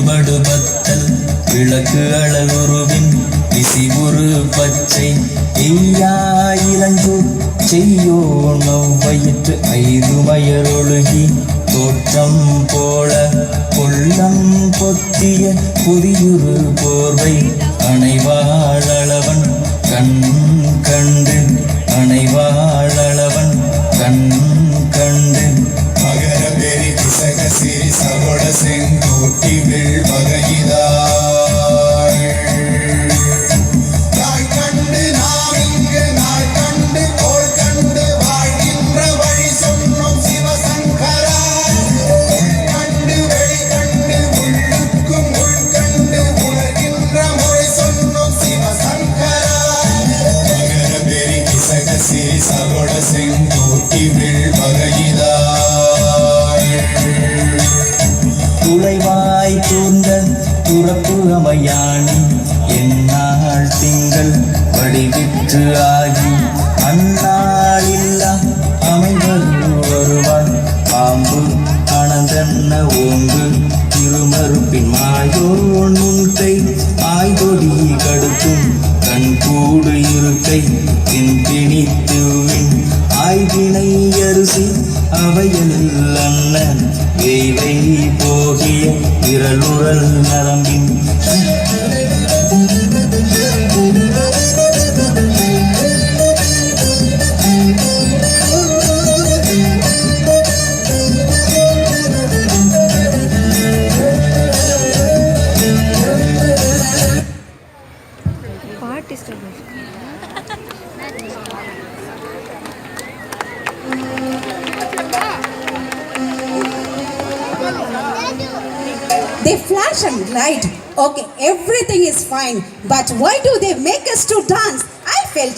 படுபத்தல் விளக்கு அழகுருவின் விசிபுரு பச்சை எய்யா இளஞ்சூர் செய்யோ நவ்வயிற்று ஐதுமயரொழுகி தோற்றம் போல கொல்லம் பொத்திய புதியுரு போர்வை அணைவாளவன் கண் கண்டு அணைவாளவன் கண் கண்டு மகர பெரி திசக சிறி சகோட செங்கோட்டி வில் வகையிதாள் தாய் கண்டு நாம் இங்கு நாள் கண்டு கோள் கண்டு வாழ்கின்ற வழி சொன்னோம் சிவசங்கரா உள் கண்டு வெளி கண்டு உள்ளுக்கும் உள் கண்டு உலகின்ற மொழி சொன்னோம் சிவசங்கரா மகர பெரி திசக சிறி சகோட செங்கோட்டி வில் வகையிதாள் துளைவாய் தூர்ந்த துறப்பு அமையாணி எந்நாள் திங்கள் வடிவிற்று ஆகி அந்நாளில்லா அமைவது வருவான் பாம்பு அனந்தன்ன ஓங்கு திருமறுப்பின் மாயோ நுண்கை ஆய்தொடி கடுக்கும் கண்கூடு இருக்கை திணித்துவின் ஆய்வினை அரிசி அவையல் அன்ன வேவை போகிய விரலுறல் நரம்பின் They flash and light. Okay, everything is fine. But why do they make us to dance? I felt like